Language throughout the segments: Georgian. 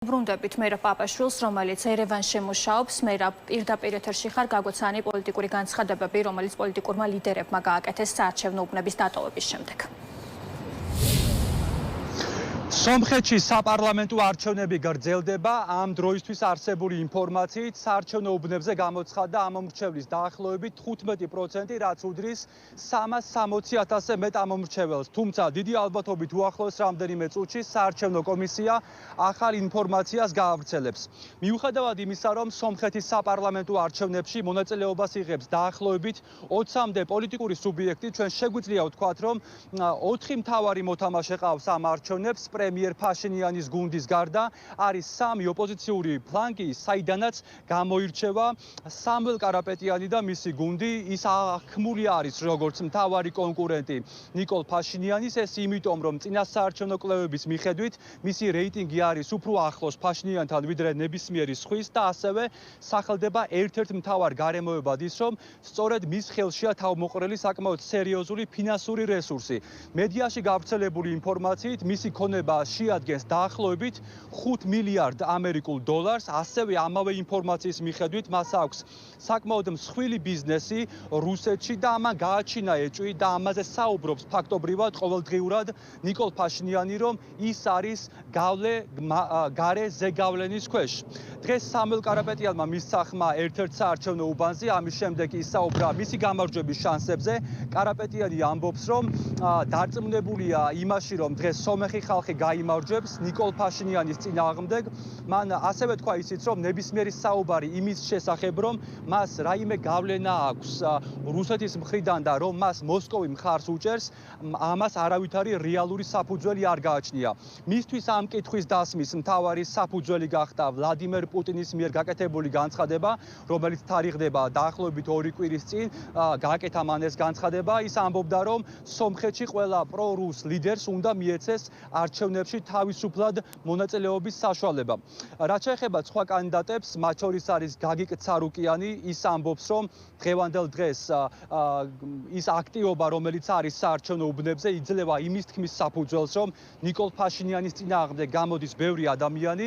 ბრუნდებით მერაბ პაპაშვილს, რომელიც ერევანში მუშაობს, მერაბ პირდაპირ ეთერში ხარ გაგოცანი პოლიტიკური განცხადებები, რომელიც პოლიტიკურმა ლიდერებმა გააკეთეს საარჩევნო უბნების დატოვების შემდეგ. სომხეთში საპარლამენტო არჩევნები გრძელდება. ამ დროისთვის არსებული ინფორმაციით საარჩევნო უბნებზე გამოცხადდა ამომრჩევლის დაახლოებით 15%, რაც უდრის 360,000-ზე მეტ ამომრჩეველს. თუმცა დიდი ალბათობით უახლოეს რამდენიმე წუთში საარჩევნო კომისია ახალ ინფორმაციას გაავრცელებს. მიუხედავად იმისა, რომ სომხეთის საპარლამენტო არჩევნებში მონაწილეობას იღებს დაახლოებით 20-მდე პოლიტიკური სუბიექტი, ჩვენ შეგვიძლია ვთქვათ, რომ 4 მთავარი მოთამაშე ყავს ამ არჩევნებს. პრემიერ ფაშინიანის გუნდის გარდა არის 3 ოპოზიციური ფლანგი, საიდანაც გამოირჩევა სამველ კარაპეტიანი და მისი გუნდი. ის აღქმული არის როგორც მთავარი კონკურენტი ნიკოლ ფაშინიანის, ეს იმიტომ, რომ წინა საარჩევნო კვლევების მიხედვით მისი რეიტინგი არის უფრო ახლოს ფაშინიანთან ვიდრე ნებისმიერი სხვის და ასევე სახელდება ერთ-ერთ მთავარ გარემოებად ის, რომ სწორედ მის ხელშია თავმოყრილი საკმაოდ სერიოზული ფინანსური რესურსი. მედიაში გავრცელებული ინფორმაციით მისი ქონება შეადგენს დაახლოებით 5 მილიარდ ამერიკულ დოლარს. ასევე ამავე ინფორმაციის მიხედვით მას აქვს საკმაოდ მსხვილი ბიზნესი რუსეთში და ამან გააჩინა ეჭვი და ამაზე საუბრობს ფაქტობრივად ყოველდღიურად ნიკოლ ფაშინიანი, რომ ის არის გარე ზეგავლენის ქვეშ. დღეს სამველ კარაპეტიანმა მისცა ხმა ერთ-ერთ საარჩევნო უბანზე, ამის შემდეგ ისაუბრა მისი გამარჯვების შანსებზე. კარაპეტიანი ამბობს, რომ დარწმუნებულია იმაში, რომ დღეს სომეხი ხალხი გაიმარჯვებს ნიკოლ ფაშინიანის წინააღმდეგ. მან ასევე თქვა ისიც, რომ ნებისმიერი საუბარი იმის შესახებ, რომ მას რაიმე გავლენა აქვს რუსეთის მხრიდან და რომ მას მოსკოვი მხარს უჭერს, ამას არავითარი რეალური საფუძველი არ გააჩნია. მისთვის ამ კითხვის დასმის მთავარი საფუძველი გახდა ვლადიმერ პუტინის მიერ გაკეთებული განცხადება, რომელიც თარიღდება დაახლოებით 2 კვირის წინ. გააკეთა მან ეს განცხადება. ის ამბობდა, რომ სომხეთში ყველა პრო-რუს ლიდერს უნდა მიეცეს არჩევნებში თავისუფლად მონაწილეობის საშუალება. რაც შეეხება სხვა კანდიდატებს, მათ შორის არის გაგიკ ცარუკიანი. ის ამბობს, რომ დღევანდელ დღეს ის აქტივობა, რომელიც არის საარჩევნო უბნებზე, იძლევა იმის თქმის საფუძველს, რომ ნიკოლ ფაშინიანის წინააღმდეგ გამოდის ბევრი ადამიანი.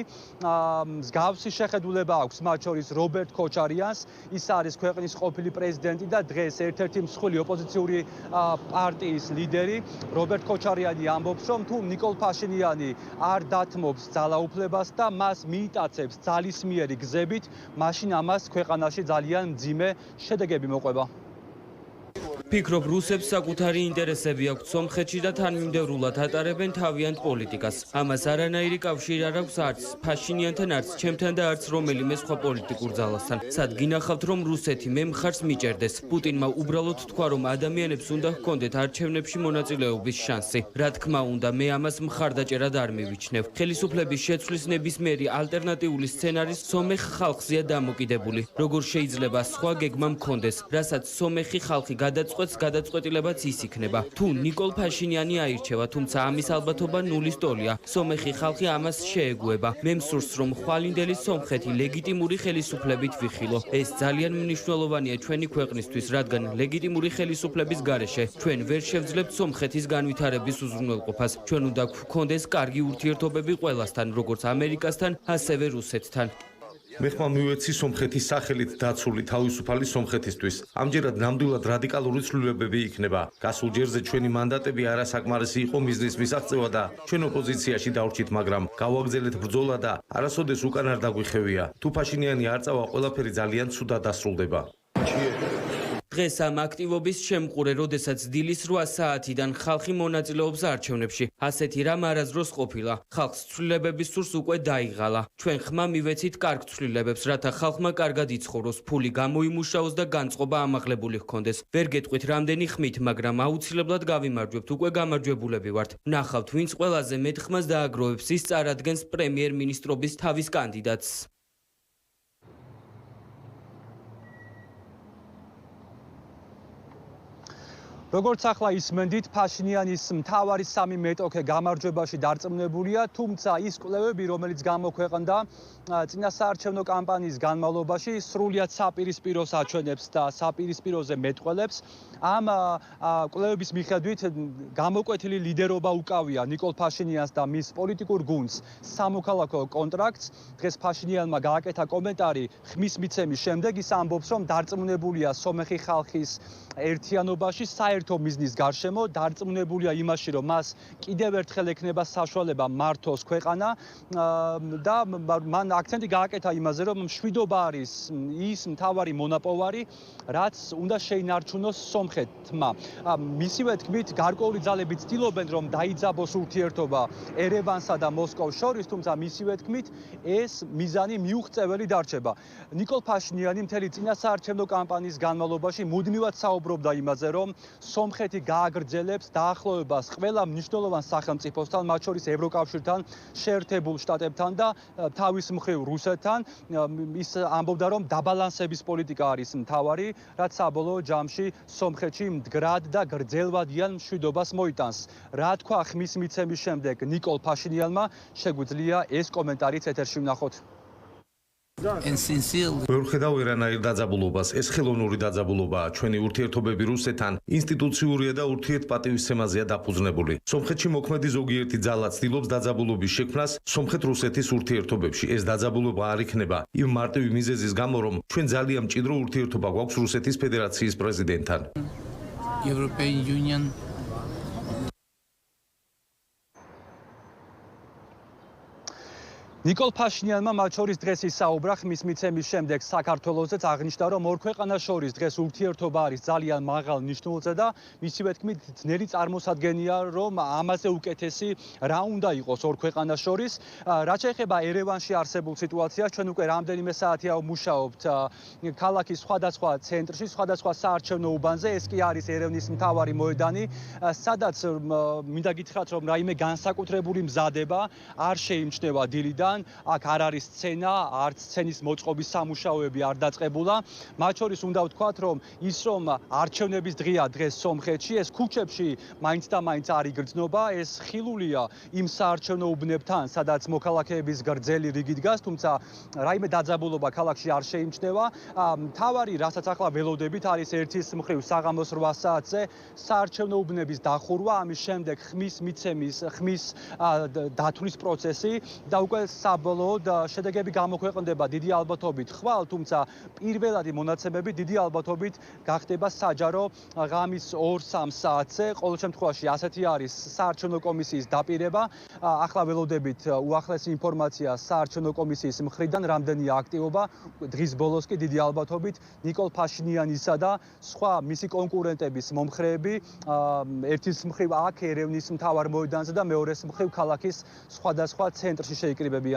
მსგავსი შეხედულება აქვს მათ შორის რობერტ ქოჩარიანს. ის არის ქვეყნის ყოფილი პრეზიდენტი და დღეს ერთ-ერთი მსხვილი ოპოზიციური პარტიის ლიდერი. რობერტ ქოჩარიანი ამბობს, რომ თუ ნიკოლ ფაშინიანი არ დათმობს ძალაუფლებას და მას მიიტაცებს ძალისმიერი გზებით, მაშინ ამას ქვეყანაში ძალიან მძიმე შედეგები მოყვება. ფიქრობ, რუსებს საკუთარი ინტერესები აქვთ სომხეთში და თანმიმდევრულად ატარებენ თავიანთ პოლიტიკას. ამას არანაირი კავშირი არ აქვს არც ფაშინიანთან, არც ჩემთან და არც რომელიმე სხვა პოლიტიკურ ძალასთან. სად გინახავთ, რომ რუსეთი მე მხარს მიჭერდეს? პუტინმა უბრალოდ თქვა, რომ ადამიანებს უნდა ჰქონდეთ არჩევნებში მონაწილეობის შანსი. რა თქმა უნდა, მე ამას მხარდაჭერად არ მივიჩნევ. ხელისუფლების შეცვლის ნებისმიერი ალტერნატიული სცენარის სომეხ ხალხზეა დამოკიდებული. როგორ შეიძლება სხვა გეგმა მქონდეს, რასაც სომეხი ხალხი გადაწყვეტილებაც ის იქნება. თუ ნიკოლ ფაშინიანი აირჩევა, თუმცა ამის ალბათობა ნულის ტოლია. სომეხი ხალხი ამას შეეგუება. მე მსურს, რომ ხვალინდელი სომხეთი ლეგიტიმური ხელისუფლებით ვიხილო. ეს ძალიან მნიშვნელოვანია ჩვენი ქვეყნისთვის, რადგან ლეგიტიმური ხელისუფლების გარეშე ჩვენ ვერ შევძლებთ სომხეთის განვითარების უზრუნველყოფას. ჩვენ უნდა გვქონდეს კარგი ურთიერთობები ყველასთან, როგორც ამერიკასთან, ასევე რუსეთთან. მე ხმა მივეცი სომხეთის სახელით დაცული თავისუფალი სომხეთისთვის. ამჯერად ნამდვილად რადიკალური ცვლილებები იქნება. გასულ ჯერზე ჩვენი მანდატები არასაკმარისი იყო მიზნის მისაღწევად და ჩვენ ოპოზიციაში დავრჩით, მაგრამ გავაგრძელეთ ბრძოლა და არასოდეს უკან არ დაგვიხევია. თუ ფაშინიანი არ წავა, ყველაფერი ძალიან ცუდად დასრულდება. დღეს ამ აქტივობის შემყურე, როდესაც დილის 8 საათიდან ხალხი მონაწილეობს არჩევნებში. ასეთი რამ არასდროს ყოფილა. ხალხს ცვლილებების სურს უკვე დაიღალა. ჩვენ ხმა მივეცით კარგ ცვლილებებს, რათა ხალხმა კარგად იცხოვროს, ფული გამოიმუშაოს და განწყობა ამაღლებული ჰქონდეს. ვერ გეტყვით რამდენი ხმით, მაგრამ აუცილებლად გავიმარჯვებთ, უკვე გამარჯვებულები ვართ. ნახავთ, ვინც ყველაზე მეტ ხმას დააგროვებს, ის წარადგენს პრემიერ-მინისტრობის თავის კანდიდატს. როგორც ახლა ისმენდით, ფაშინიანის მთავარი სამი მეტოქე გამარჯვებაში დარწმუნებულია, თუმცა ის კვლევები, რომელიც გამოქვეყნდა წინასაარჩევნო კამპანიის განმავლობაში, სრულიად საპირისპიროს აჩვენებს და საპირისპიროზე მეტყველებს. ამ კვლევების მიხედვით გამოკვეთილი ლიდერობა უკავია ნიკოლ ფაშინიანს და მის პოლიტიკურ გუნდს სამოქალაქო კონტრაქტს. დღეს ფაშინიანმა გააკეთა კომენტარი ხმის მიცემის შემდეგ, ის ამბობს, რომ დარწმუნებულია სომეხი ხალხის ერთიანობაში, საერთო მიზნის გარშემო, დარწმუნებულია იმაში, რომ მას კიდევ ერთხელ ექნება საშუალება მართოს ქვეყანა და მან აქცენტი გააკეთა იმაზე, რომ მშვიდობა არის ის მთავარი მონაპოვარი, რაც უნდა შეინარჩუნოს სომხეთმა. მისივე თქმით, გარკვეული ძალები ცდილობენ, რომ დაიძაბოს ურთიერთობა ერევანსა და მოსკოვს შორის, თუმცა მისივე თქმით, ეს მიზანი მიუღწეველი დარჩება. ნიკოლ ფაშინიანი მთელი წინასაარჩევნო კამპანიის განმავლობაში მუდმივად საუბრობდა იმაზე, რომ სომხეთი გააგრძელებს დაახლოებას ყველა მნიშვნელოვან სახელმწიფოსთან, მათ შორის ევროკავშირთან, შეერთებულ შტატებთან და თავის მხრივ რუსეთთან. ის ამბობდა, რომ დაბალანსების პოლიტიკა არის მთავარი, რაც საბოლოო ჯამში სომხეთში მდგრად და გრძელვადიან მშვიდობას მოიტანს. რა თქვა ხმის მიცემის შემდეგ ნიკოლ ფაშინიანმა, შეგვიძლია ეს კომენტარიც ეთერში ვნახოთ. ვერ ხედავ ვერანაირ დაძაბულობას. ეს ხელოვნური დაძაბულობაა. ჩვენი ურთიერთობები რუსეთთან ინსტიტუციურია და ურთიერთპატივისცემაზეა დაფუძნებული. სომხეთში მოქმედი ზოგიერთი ძალა ცდილობს დაძაბულობის შექმნას სომხეთ-რუსეთის ურთიერთობებში. ეს დაძაბულობა არ იქნება იმ მარტივი მიზეზის გამო, რომ ჩვენ ძალიან მჭიდრო ურთიერთობა გვაქვს რუსეთის ფედერაციის პრეზიდენტთან. European Union ნიკოლ ფაშინიანმა მათ შორის დღეს ისაუბრა ხმის მიცემის შემდეგ საქართველოსაც, აღნიშნა, რომ ორ ქვეყანას შორის დღეს ურთიერთობა არის ძალიან მაღალ ნიშნულზე და მისივე თქმით, ძნელი წარმოსადგენია, რომ ამაზე უკეთესი რა უნდა იყოს ორ ქვეყანას შორის. რაც შეეხება ერევანში არსებულ სიტუაციას, ჩვენ უკვე რამდენიმე საათია ვმუშაობთ ქალაქის სხვადასხვა ცენტრში, სხვადასხვა საარჩევნო უბანზე. ეს კი არის ერევნის მთავარი მოედანი, სადაც მინდა გითხრათ, რომ რაიმე განსაკუთრებული მზადება არ შეიმჩნევა დილიდან. აქ არ არის სცენა, არც სცენის მოწყობის სამუშაოები არ დაწყებულა. მათ შორის უნდა ვთქვათ, რომ ის რომ არჩევნების დღეა დღეს სომხეთში, ეს ქუჩებში მაინც და მაინც არ იგრძნობა, ეს ხილულია იმ საარჩევნო უბნებთან, სადაც მოქალაქეების გრძელი რიგი დგას, თუმცა რაიმე დაძაბულობა ქალაქში არ შეიმჩნევა. მთავარი, რასაც ახლა ველოდებით, არის ერთის მხრივ საღამოს 8 საათზე საარჩევნო უბნების დახურვა, ამის შემდეგ ხმის მიცემის, ხმის დათვლის პროცესი და უკვე საბოლოოდ შედეგები გამოქვეყნდება დიდი ალბათობით ხვალ, თუმცა პირველადი მონაცემები დიდი ალბათობით გახდება საჯარო ღამის 2-3 საათზე. ყოველ შემთხვევაში ასეთი არის საარჩევნო კომისიის დაპირება. ახლა ველოდებით უახლესი ინფორმაცია საარჩევნო კომისიის მხრიდან, რამდენია აქტივობა. დღის ბოლოს კი დიდი ალბათობით ნიკოლ ფაშინიანისა და სხვა მისი კონკურენტების მომხრეები ერთის მხრივ აქ ერევნის მთავარ მოედანზე და მეორეს მხრივ ქალაქის სხვადასხვა ცენტრში შეიკრიბებიან.